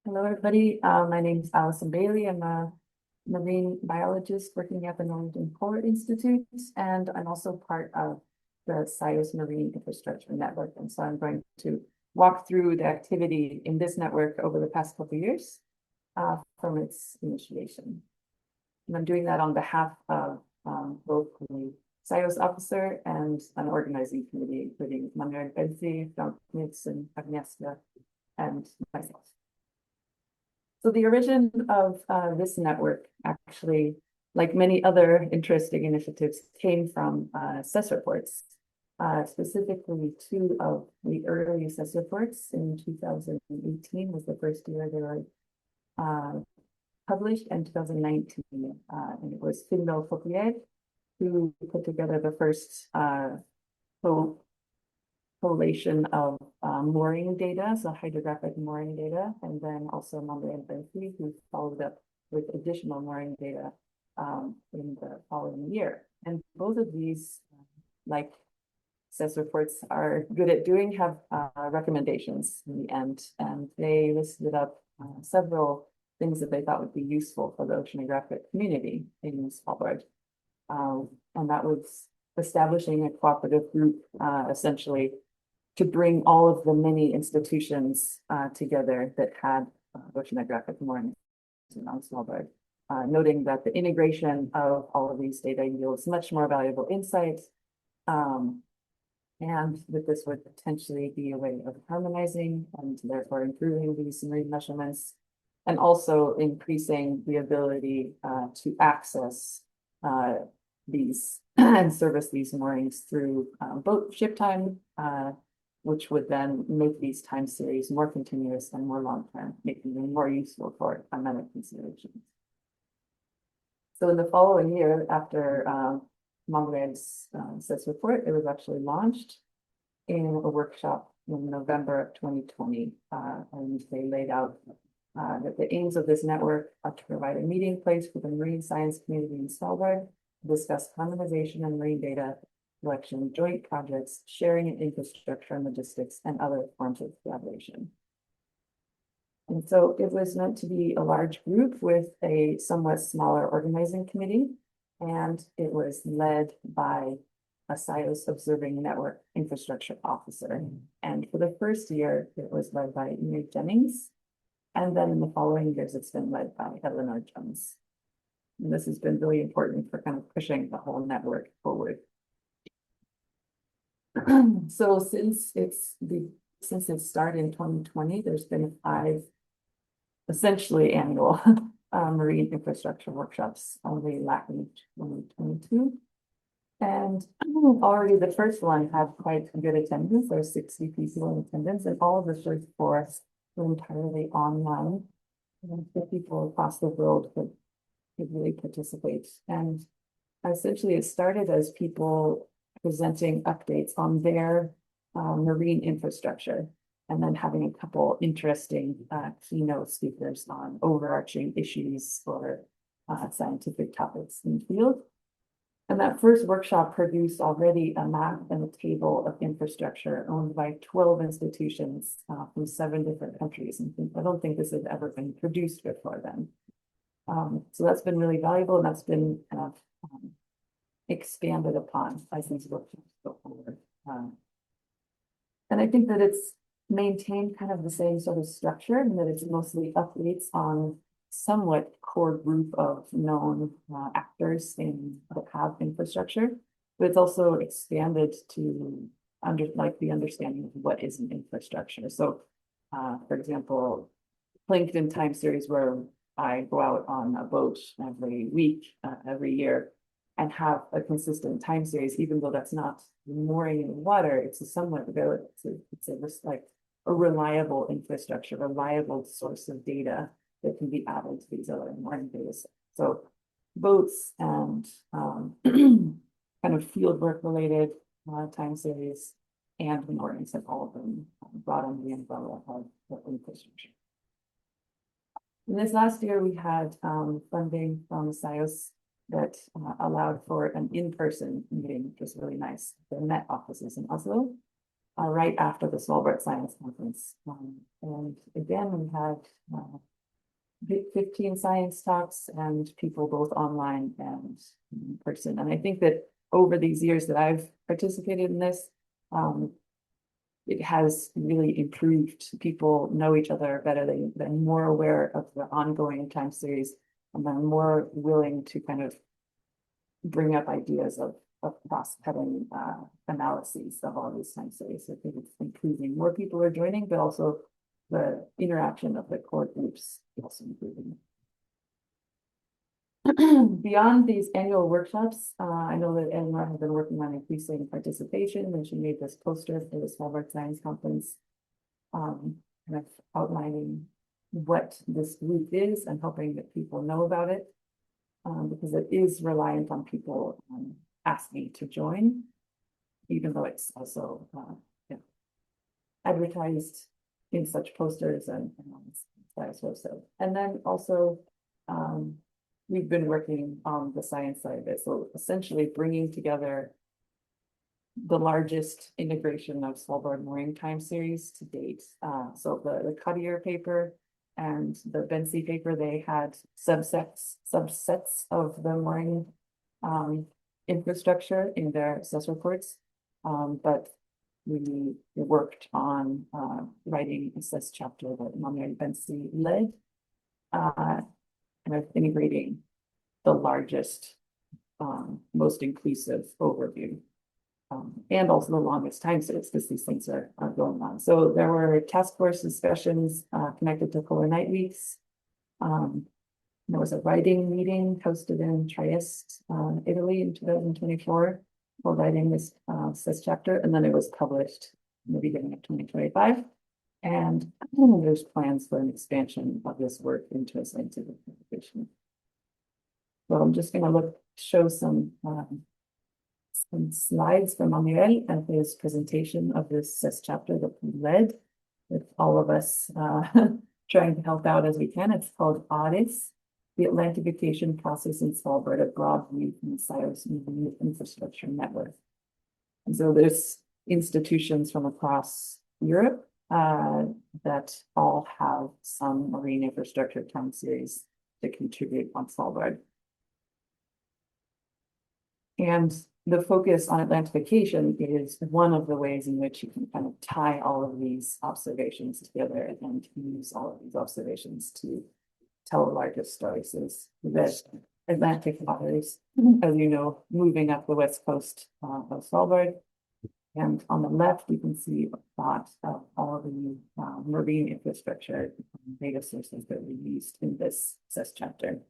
Hello, everybody. My name is Allison Bailey. I'm a marine biologist working at the Norwegian Polar Institute, and I'm also part of the SIOS Marine Infrastructure Network. And so I'm going to walk through the activity in this network over the past couple of years from its initiation. And I'm doing that on behalf of both the SIOS officer and an organizing committee, including Manuel Belzi, Frank Knudsen, Agnieszka, and myself. So the origin of this network actually, like many other interesting initiatives, came from SESS reports. Specifically, two of the early SESS reports in 2018 was the first year they were published, and 2019. And it was Finno Fauquier who put together the first collation of mooring data, so hydrographic mooring data, and then also Manuel Belzi, who followed up with additional mooring data in the following year. And both of these, like SESS reports are good at doing, have recommendations in the end, and they listed up several things that they thought would be useful for the oceanographic community in Svalbard. And that was establishing a cooperative group, essentially, to bring all of the many institutions together that had oceanographic moorings on Svalbard, noting that the integration of all of these data yields much more valuable insights, and that this would potentially be a way of harmonizing and therefore improving these marine measurements, and also increasing the ability to access these and service these moorings through boat ship time, which would then make these time series more continuous and more long-term, making them more useful for climatic considerations. So in the following year, after Manuel's SESS report, it was actually launched in a workshop in November of 2020. And they laid out that the aims of this network are to provide a meeting place for the marine science community in Svalbard, discuss harmonization and marine data collection, joint projects, sharing and infrastructure and logistics, and other forms of collaboration. And so it was meant to be a large group with a somewhat smaller organizing committee, and it was led by a SIOS Observing Network Infrastructure Officer. And for the first year, it was led by Ingrid Jennings, and then in the following years, it's been led by Eleanor Jones. And this has been really important for kind of pushing the whole network forward. So since its start in 2020, there's been 5 essentially annual marine infrastructure workshops, only lacking 2022. And already the first one had quite good attendance. There were 60 people in attendance, and all of the first 4 were entirely online. And the people across the world could really participate. And essentially it started as people presenting updates on their marine infrastructure, and then having a couple interesting keynote speakers on overarching issues or scientific topics in the field. And that first workshop produced already a map and a table of infrastructure owned by 12 institutions from 7 different countries. And I don't think this has ever been produced before then. So that's been really valuable, and that's been kind of expanded upon as these workshops go forward. And I think that it's maintained kind of the same sort of structure, and that it's mostly updates on somewhat core group of known actors in that have infrastructure, but it's also expanded to the understanding of what is an infrastructure. So, for example, Plankton time series, where I go out on a boat every week, every year, and have a consistent time series, even though that's not mooring in the water, it's a somewhat like a reliable infrastructure, reliable source of data that can be added to these other mooring data sets. So boats and kind of field work related time series and moorings have all been brought under the umbrella of infrastructure. In this last year, we had funding from SIOS that allowed for an in-person meeting, which was really nice. The Met offices in Oslo. right after the Svalbard Science Conference. And again, we had 15 science talks and people both online and in person. And I think that over these years that I've participated in this, it has really improved. People know each other better. They're more aware of the ongoing time series, and they're more willing to kind of bring up ideas of cross-cutting analyses of all these time series. I think it's improving. More people are joining, but also the interaction of the core groups is also improving. Beyond these annual workshops, I know that Eleanor has been working on increasing participation, and she made this poster for the Svalbard Science Conference, kind of outlining what this group is and helping that people know about it, because it is reliant on people asking to join, even though it's also advertised in such posters and SIOS. And then also, we've been working on the science side of it. So essentially bringing together the largest integration of Svalbard mooring time series to date. So the Cuttier paper and the Bensi paper, they had subsets of the mooring infrastructure in their SESS reports. But we worked on writing a SESS chapter that Manuel Bensi led, kind of integrating the largest, most inclusive overview, and also the longest time series, because these things are going on. So there were task force discussions connected to Polar Night Weeks. There was a writing meeting hosted in Trieste, Italy in 2024 for writing this SESS chapter, and then it was published in the beginning of 2025. And there's plans for an expansion of this work into a scientific publication. So I'm just going to show some slides from Manuel and his presentation of this SESS chapter that he led, with all of us trying to help out as we can. It's called ARIS, the Atlantification Process in Svalbard, a broad view from the SIOS infrastructure network. And so there's institutions from across Europe that all have some marine infrastructure time series to contribute on Svalbard. And the focus on Atlantification is one of the ways in which you can kind of tie all of these observations together and use all of these observations to tell the largest stories. So that Atlantic waters, as you know, moving up the west coast of Svalbard. And on the left, you can see a plot of all of the marine infrastructure data sources that we used in this SESS chapter.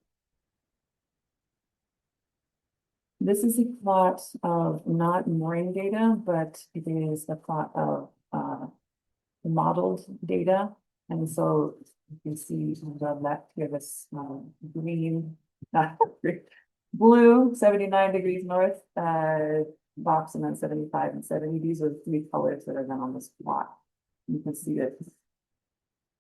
This is a plot of not mooring data, but it is a plot of modeled data. And so you can see on the left here, this green, blue, 79 degrees north, box, and then 75 and 70. These are the three colors that are then on this plot. You can see that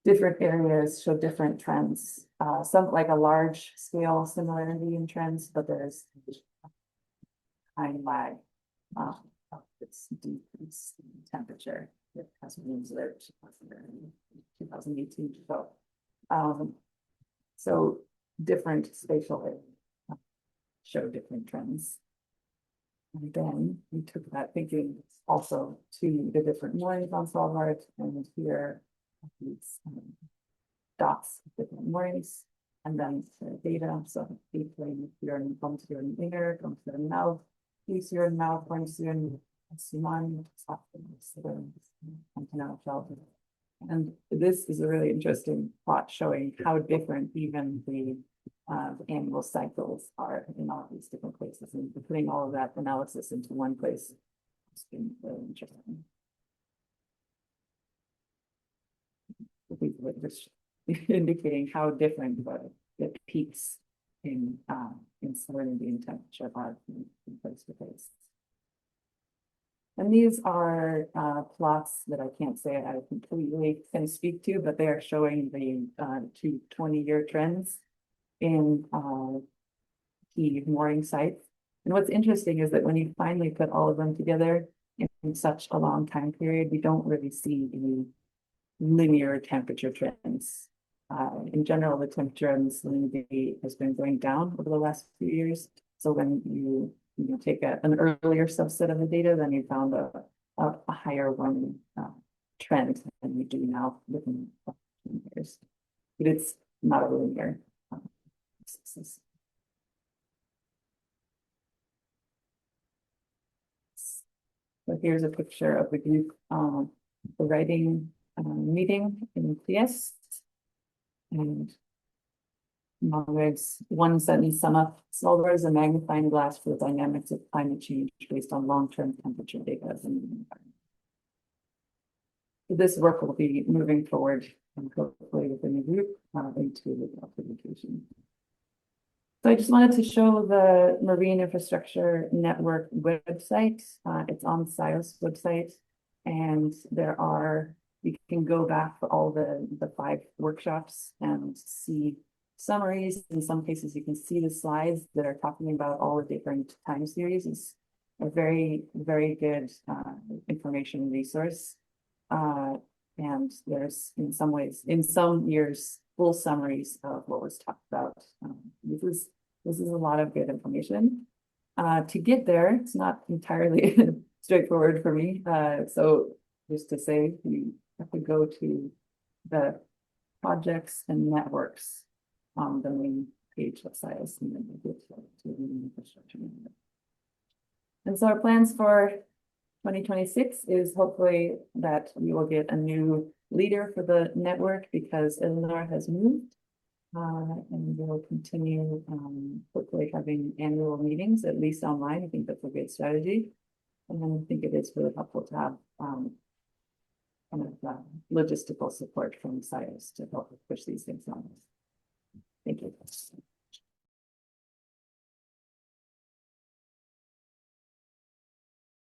different areas show different trends. Some like a large scale similarity in trends, but there's time lag of this decrease in temperature that has been observed in 2018. So different spatial areas show different trends. And then we took that thinking also to the different moorings on Svalbard, and here these dots of different moorings, and then the data. So deeply here in Komsjøren Inner, Komsjøren Mouth, Komsjøren Mouth, Komsjøren Suman, Continental Shelf. And this is a really interesting plot showing how different even the annual cycles are in all these different places, and putting all of that analysis into one place. It's been really interesting. Just indicating how different the peaks in salinity and temperature are in place to place. And these are plots that I can't say I completely can speak to, but they are showing the 20-year trends in key mooring sites. And what's interesting is that when you finally put all of them together in in such a long time period, we don't really see any linear temperature trends. In general, the temperature and salinity has been going down over the last few years. So when you take an earlier subset of the data, then you found a higher warming trend than you do now within years. But it's not a linear process. So here's a picture of the group, the writing meeting in PS. And Margaret's one sentence sum up: Solver is a magnifying glass for the dynamics of climate change based on long-term temperature data in the environment. So this work will be moving forward and hopefully within the group into the publication. So I just wanted to show the Marine Infrastructure Network website. It's on SIOS website, and you can go back for all the 5 workshops and see summaries. In some cases, you can see the slides that are talking about all the different time series. It's a very, very good information resource. And there's in some years, full summaries of what was talked about. This is a lot of good information. To get there, it's not entirely straightforward for me. So just to say, you have to go to the projects and networks on the main page of SIOS, and then you get to the infrastructure. And so our plans for 2026 is hopefully that we will get a new leader for the network because Eleanor has moved. And we'll continue hopefully having annual meetings, at least online. I think that's a great strategy. And then I think it is really helpful to have kind of logistical support from SIOS to help push these things on.